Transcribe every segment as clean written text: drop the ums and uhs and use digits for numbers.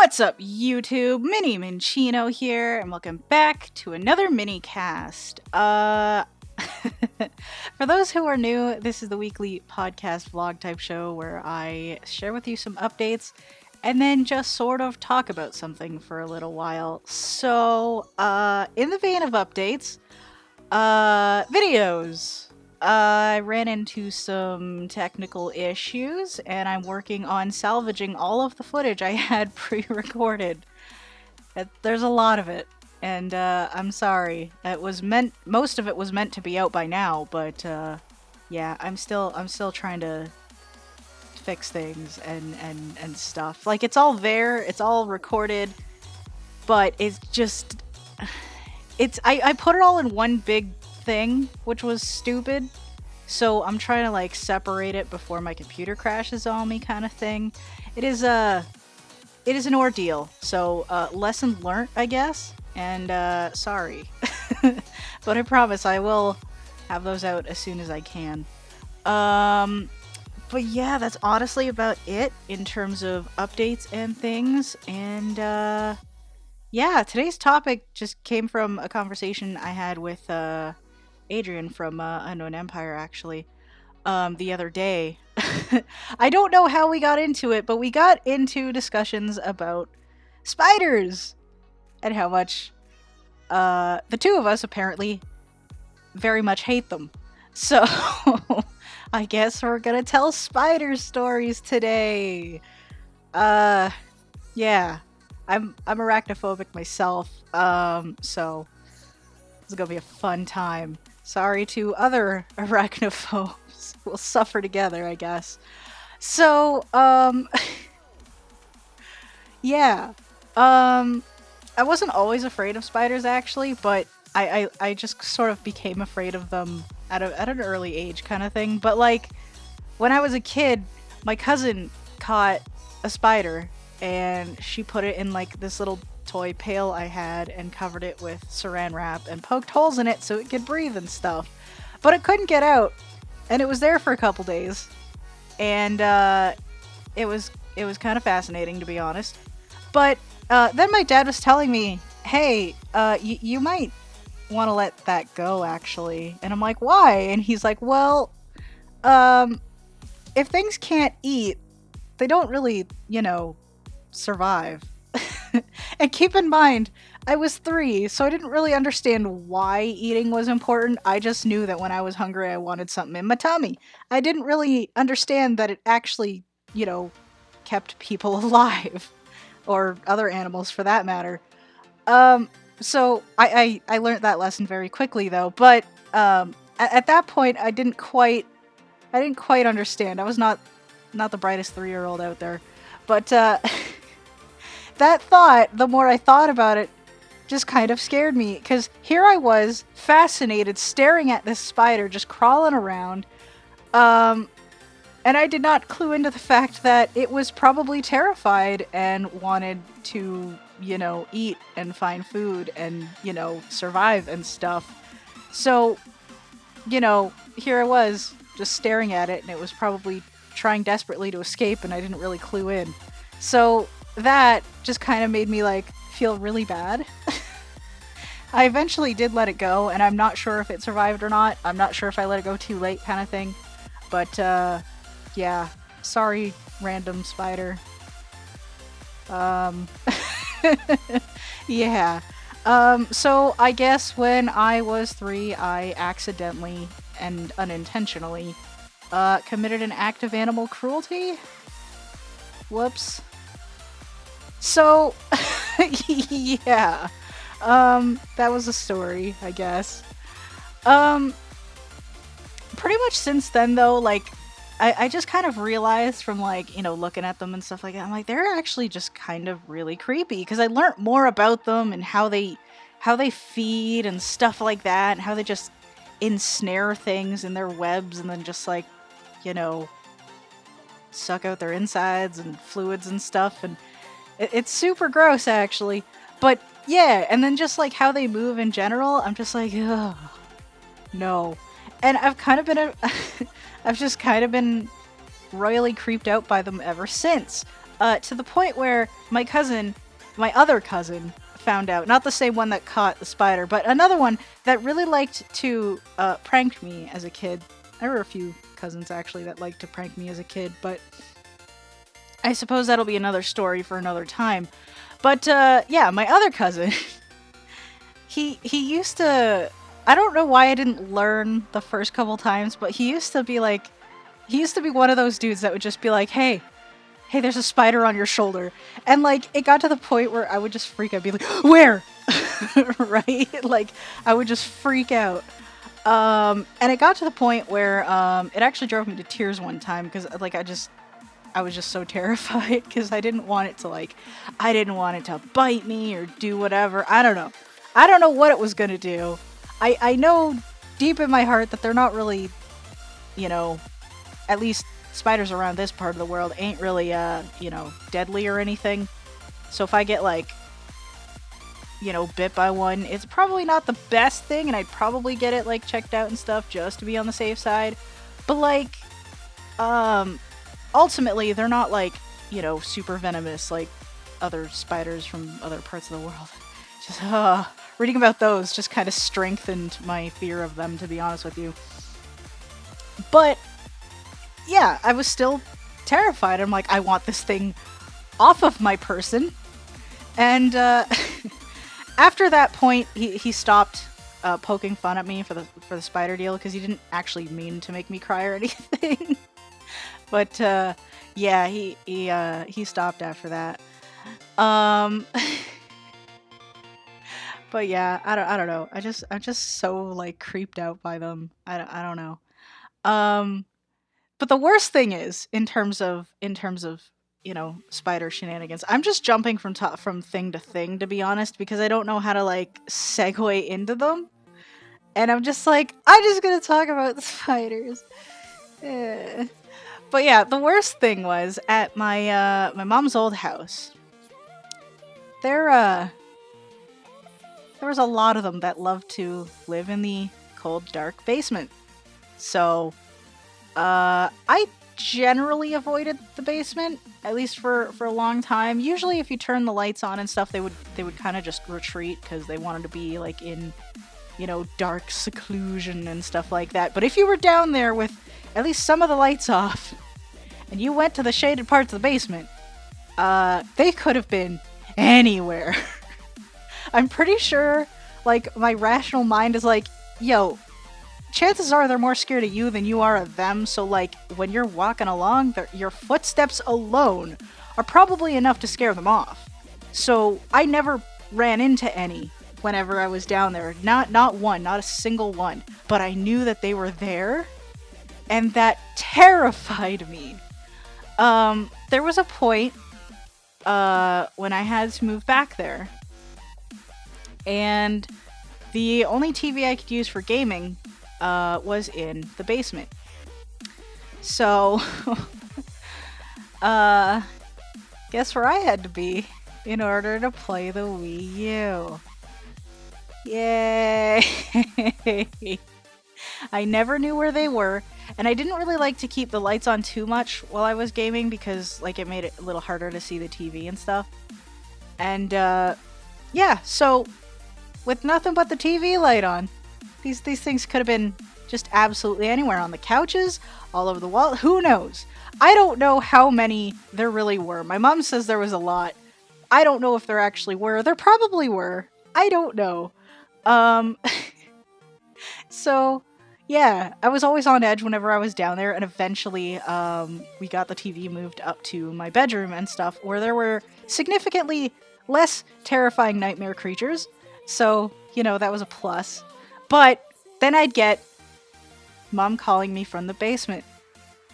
What's up, YouTube? Minnie Minchino here, and welcome back to another Minnycast. For those who are new, this is the weekly podcast vlog type show where I share with you some updates and then just sort of talk about something for a little while. So, in the vein of updates, videos. I ran into some technical issues, and I'm working on salvaging all of the footage I had pre-recorded. There's a lot of it, and I'm sorry. Most of it was meant to be out by now, but yeah, I'm still trying to fix things and stuff. Like, it's all there, it's all recorded, but it's just I put it all in one big thing, which was stupid. So I'm trying to like separate it before my computer crashes on me, kind of thing. It is an ordeal. So lesson learnt, I guess. And sorry, but I promise I will have those out as soon as I can. But yeah, that's honestly about it in terms of updates and things. And yeah, today's topic just came from a conversation I had with Adrian from Unknown Empire, actually, the other day. I don't know how we got into it, but we got into discussions about spiders and how much the two of us apparently very much hate them. So I guess we're gonna tell spider stories today. Yeah. I'm arachnophobic myself, so it's gonna be a fun time. Sorry to other arachnophobes. We'll suffer together, I guess. So, yeah. I wasn't always afraid of spiders, actually, but I just sort of became afraid of them at an early age, kind of thing. But, like, when I was a kid, my cousin caught a spider, and she put it in like this little toy pail I had and covered it with saran wrap and poked holes in it so it could breathe and stuff. But it couldn't get out, and it was there for a couple days, and it was kind of fascinating, to be honest. But then my dad was telling me, hey, you might want to let that go, actually. And I'm like, why? And he's like, well, if things can't eat, they don't really, survive. And keep in mind, I was 3, so I didn't really understand why eating was important. I just knew that when I was hungry, I wanted something in my tummy. I didn't really understand that it actually, kept people alive. Or other animals, for that matter. So I learned that lesson very quickly, though. But at that point, I didn't quite understand. I was not the brightest 3-year-old out there. But that thought, the more I thought about it, just kind of scared me. Because here I was, fascinated, staring at this spider just crawling around. And I did not clue into the fact that it was probably terrified and wanted to, eat and find food and, survive and stuff. So, here I was, just staring at it, and it was probably trying desperately to escape, and I didn't really clue in. So that just kind of made me feel really bad. I eventually did let it go, and I'm not sure if it survived or not. I'm not sure if I let it go too late, kind of thing. But yeah, sorry, random spider. Yeah. So I guess when I was 3, I accidentally and unintentionally committed an act of animal cruelty. Whoops. So, yeah. That was a story, I guess. Pretty much since then, though, I just kind of realized from, looking at them and stuff like that, I'm like, they're actually just kind of really creepy, because I learned more about them and how they feed and stuff like that, and how they just ensnare things in their webs and then just, suck out their insides and fluids and stuff, and it's super gross, actually. But, yeah, and then just, how they move in general, I'm just like, ugh, no. And I've just kind of been royally creeped out by them ever since. to the point where my other cousin, found out. Not the same one that caught the spider, but another one that really liked to prank me as a kid. There were a few cousins actually that liked to prank me as a kid, but I suppose that'll be another story for another time. But yeah, my other cousin, he used to. I don't know why I didn't learn the first couple times, but he used to be like, he used to be one of those dudes that would just be like, hey, there's a spider on your shoulder. And like, it got to the point where I would just freak out, be like, where? Right? Like, I would just freak out. And it got to the point where it actually drove me to tears one time because like I was just so terrified because I didn't want it to bite me or do whatever. I don't know. I don't know what it was gonna do. I know deep in my heart that they're not really, you know, at least spiders around this part of the world ain't really, deadly or anything. So if I get like, bit by one, it's probably not the best thing, and I'd probably get it like checked out and stuff just to be on the safe side. But like, ultimately, they're not like, super venomous like other spiders from other parts of the world. Just, reading about those just kind of strengthened my fear of them, to be honest with you. But yeah, I was still terrified. I'm like, I want this thing off of my person. And after that point, he stopped poking fun at me for the spider deal because he didn't actually mean to make me cry or anything. But yeah, he stopped after that. But yeah, I don't know. I'm just so like creeped out by them. I don't know. But the worst thing is in terms of spider shenanigans. I'm just jumping from thing to thing, to be honest, because I don't know how to like segue into them. And I'm just like, I'm just gonna talk about the spiders. But yeah, the worst thing was at my mom's old house. There was a lot of them that loved to live in the cold, dark basement. So I generally avoided the basement, at least for a long time. Usually if you turn the lights on and stuff, they would kind of just retreat because they wanted to be like in, dark seclusion and stuff like that. But if you were down there with at least some of the lights off and you went to the shaded parts of the basement, they could have been anywhere. I'm pretty sure, like, my rational mind is like, yo, chances are they're more scared of you than you are of them, so, like, when you're walking along, your footsteps alone are probably enough to scare them off. So, I never ran into any whenever I was down there. Not one, not a single one. But I knew that they were there, and that terrified me. There was a point, when I had to move back there, and the only TV I could use for gaming was in the basement. So, guess where I had to be in order to play the Wii U. Yay! I never knew where they were, and I didn't really like to keep the lights on too much while I was gaming because, like, it made it a little harder to see the TV and stuff. And, yeah, so with nothing but the TV light on, these things could have been just absolutely anywhere, on the couches, all over the wall. Who knows? I don't know how many there really were. My mom says there was a lot. I don't know if there actually were. There probably were. I don't know. So, yeah, I was always on edge whenever I was down there, and eventually we got the TV moved up to my bedroom and stuff, where there were significantly less terrifying nightmare creatures. So, that was a plus. But then I'd get Mom calling me from the basement.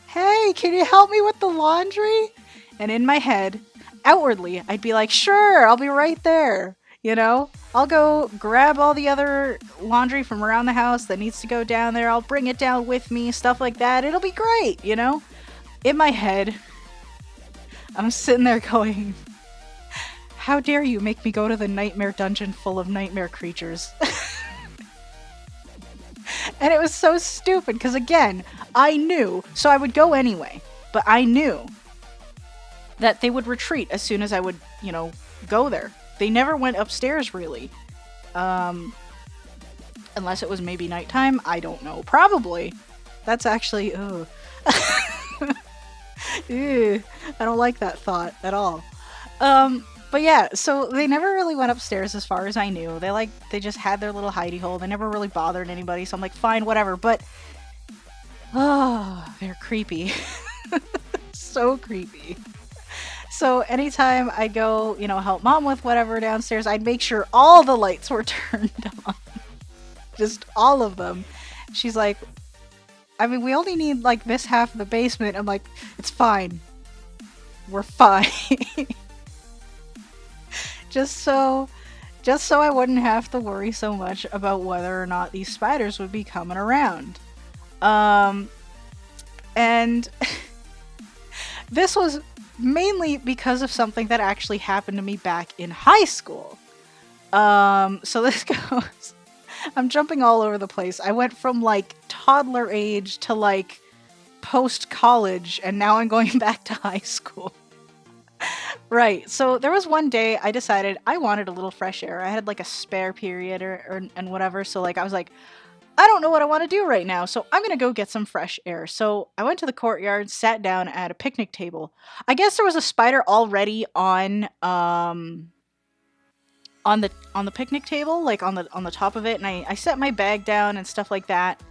Hey, can you help me with the laundry? And in my head, outwardly, I'd be like, sure, I'll be right there. I'll go grab all the other laundry from around the house that needs to go down there. I'll bring it down with me, stuff like that. It'll be great, In my head, I'm sitting there going, how dare you make me go to the nightmare dungeon full of nightmare creatures? And it was so stupid, because again, I knew, so I would go anyway, but I knew that they would retreat as soon as I would, go there. They never went upstairs really. Unless it was maybe nighttime. I don't know. Probably. That's actually, ugh. Ew, I don't like that thought at all. But yeah, so they never really went upstairs as far as I knew. They just had their little hidey hole. They never really bothered anybody, so I'm like, fine, whatever. But, they're creepy. So creepy. So anytime I go, help mom with whatever downstairs, I'd make sure all the lights were turned on. Just all of them. She's like, I mean, we only need like this half of the basement. I'm like, it's fine. We're fine. just so I wouldn't have to worry so much about whether or not these spiders would be coming around. And this was mainly because of something that actually happened to me back in high school. So this goes... I'm jumping all over the place. I went from like toddler age to like post-college, and now I'm going back to high school. Right, so there was one day I decided I wanted a little fresh air. I had like a spare period and whatever, so like I was like, I don't know what I want to do right now, so I'm gonna go get some fresh air. So I went to the courtyard, sat down at a picnic table. I guess there was a spider already on the picnic table, like on the top of it, and I set my bag down and stuff like that.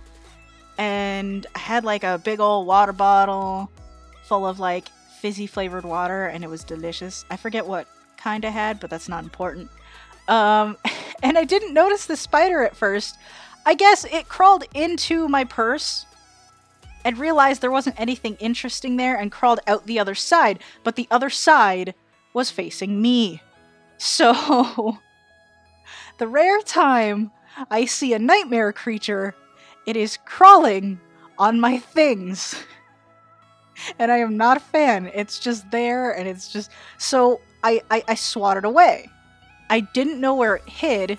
And I had like a big old water bottle full of like fizzy flavored water, and it was delicious. I forget what kind I had, but that's not important. And I didn't notice the spider at first. I guess it crawled into my purse and realized there wasn't anything interesting there and crawled out the other side, but the other side was facing me. So, the rare time I see a nightmare creature, it is crawling on my things. And I am not a fan. It's just there, and it's just... So, I swatted away. I didn't know where it hid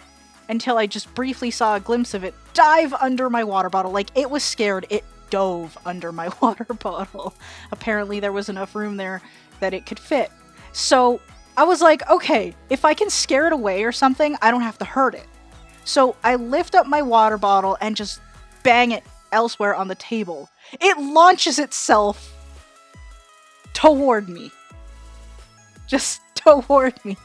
until I just briefly saw a glimpse of it dive under my water bottle. Like, it was scared. It dove under my water bottle. Apparently, there was enough room there that it could fit. So, I was like, okay, if I can scare it away or something, I don't have to hurt it. So I lift up my water bottle and just bang it elsewhere on the table. It launches itself toward me. Just toward me.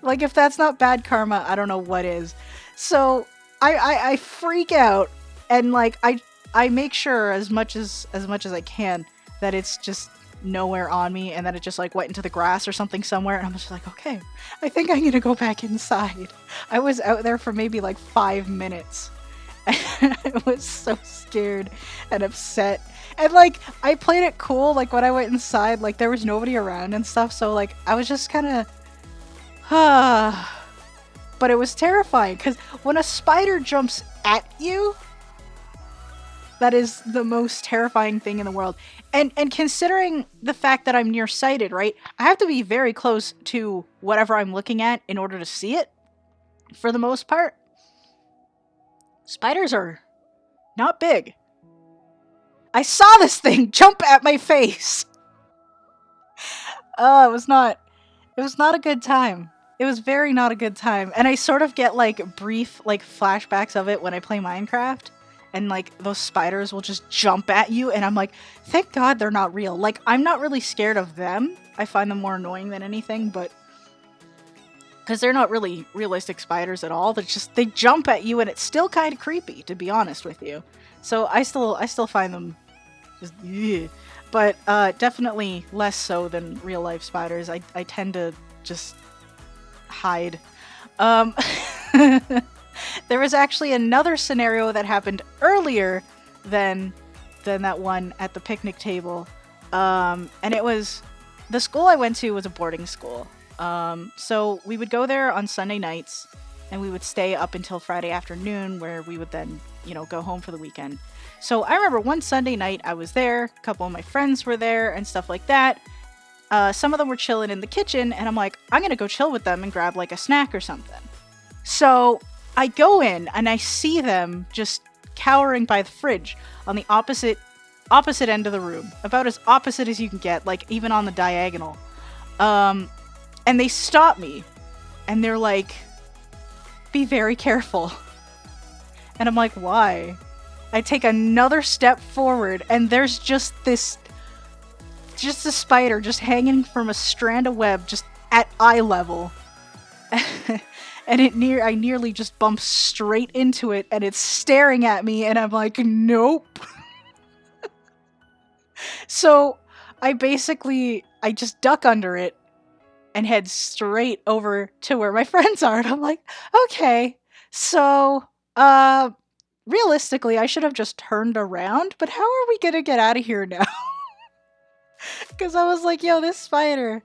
Like, if that's not bad karma, I don't know what is. So I freak out, and like I make sure as much as I can that it's just nowhere on me, and then it just like went into the grass or something somewhere, and I'm just like, okay, I think I need to go back inside. I was out there for maybe like 5 minutes, and I was so scared and upset, and like I played it cool. Like when I went inside, like there was nobody around and stuff, so like I was just kind of but it was terrifying, because when a spider jumps at you, that is the most terrifying thing in the world. And considering the fact that I'm nearsighted, right? I have to be very close to whatever I'm looking at in order to see it, for the most part. Spiders are not big. I saw this thing jump at my face. It was not a good time. It was very not a good time. And I sort of get like brief like flashbacks of it when I play Minecraft. And like those spiders will just jump at you, and I'm like, thank God they're not real. Like, I'm not really scared of them. I find them more annoying than anything, but because they're not really realistic spiders at all. They jump at you, and it's still kind of creepy, to be honest with you. So I still find them just, ugh. But definitely less so than real life spiders. I tend to just hide. There was actually another scenario that happened earlier than that one at the picnic table. And it was, the school I went to was a boarding school. So we would go there on Sunday nights, and we would stay up until Friday afternoon, where we would then, go home for the weekend. So I remember one Sunday night I was there, a couple of my friends were there and stuff like that. Some of them were chilling in the kitchen, and I'm like, I'm gonna go chill with them and grab like a snack or something. So I go in, and I see them just cowering by the fridge on the opposite opposite end of the room, about as opposite as you can get, like even on the diagonal. And they stop me, and they're like, "Be very careful." And I'm like, "Why?" I take another step forward, and there's just a spider just hanging from a strand of web, just at eye level. And I nearly just bumped straight into it, and it's staring at me, and I'm like, "Nope." So I just duck under it and head straight over to where my friends are. And I'm like, "Okay, so, realistically, I should have just turned around, but how are we gonna get out of here now?" Because I was like, "Yo, this spider's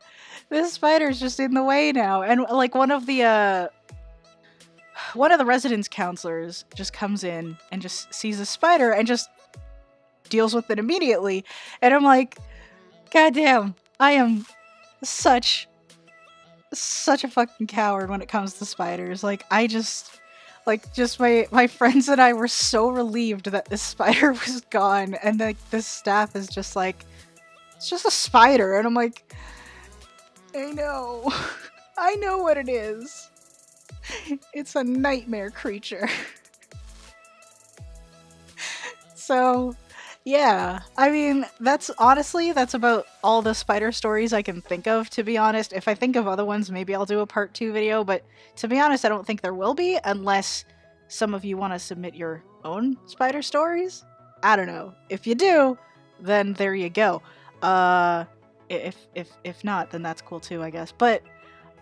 just in the way now." And like one of the residence counselors just comes in and just sees a spider and just deals with it immediately. And I'm like, "God damn, I am such a fucking coward when it comes to spiders." Like, I just my friends and I were so relieved that this spider was gone, and like this staff is just like, "It's just a spider." And I'm like, "I know. I know what it is. It's a nightmare creature." So, yeah. I mean, that's about all the spider stories I can think of, to be honest. If I think of other ones, maybe I'll do a part 2 video, but to be honest, I don't think there will be, unless some of you want to submit your own spider stories. I don't know. If you do, then there you go. If not, then that's cool too, I guess. But,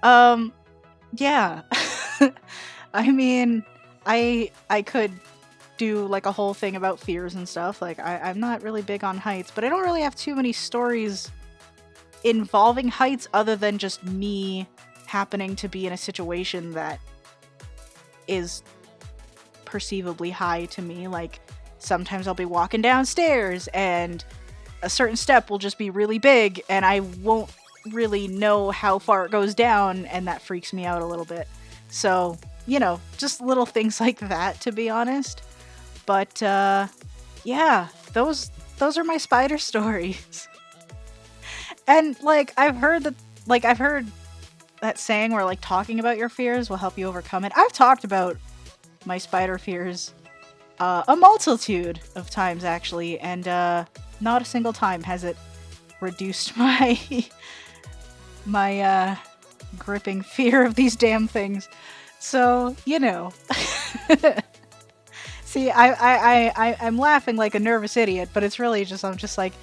yeah. I mean, I could do like a whole thing about fears and stuff. Like, I'm not really big on heights, but I don't really have too many stories involving heights other than just me happening to be in a situation that is perceivably high to me. Like, sometimes I'll be walking downstairs and a certain step will just be really big and I won't really know how far it goes down, and that freaks me out a little bit. So, you know, just little things like that, to be honest. But, yeah, those are my spider stories. And, like, I've heard that saying where, like, talking about your fears will help you overcome it. I've talked about my spider fears a multitude of times, actually, and not a single time has it reduced my gripping fear of these damn things. So, you know. See, I'm laughing like a nervous idiot, but it's really just, I'm just like,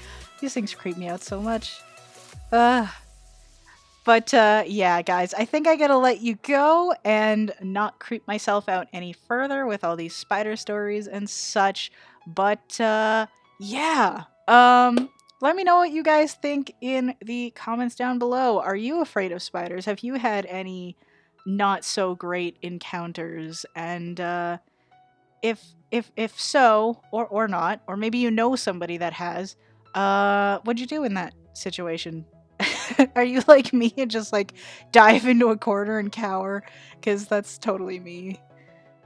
these things creep me out so much. But, yeah, guys, I think I gotta let you go and not creep myself out any further with all these spider stories and such. But, yeah. Let me know what you guys think in the comments down below. Are you afraid of spiders? Have you had any not so great encounters? And, if so, or not, or maybe you know somebody that has, what'd you do in that situation? Are you like me and just like dive into a corner and cower? Because that's totally me.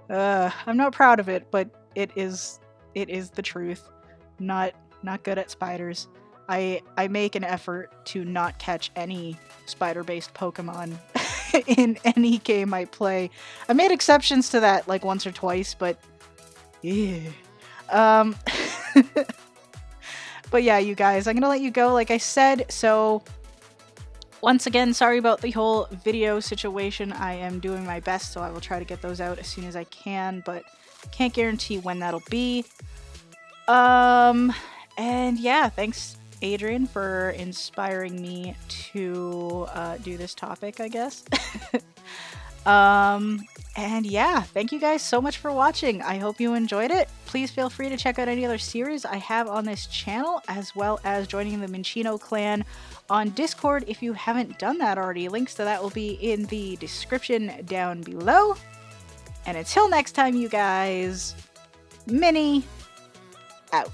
I'm not proud of it, but it is the truth. Not good at spiders. I make an effort to not catch any spider-based Pokemon in any game I play. I made exceptions to that like once or twice, but yeah. But yeah, you guys, I'm gonna let you go like I said. So once again, sorry about the whole video situation. I am doing my best, so I will try to get those out as soon as I can, but can't guarantee when that'll be. And yeah, thanks Adrian for inspiring me to do this topic, I guess. And yeah, thank you guys so much for watching. I hope you enjoyed it. Please feel free to check out any other series I have on this channel, as well as joining the Minchino clan on Discord if you haven't done that already. Links to that will be in the description down below. And until next time, you guys, Minny out.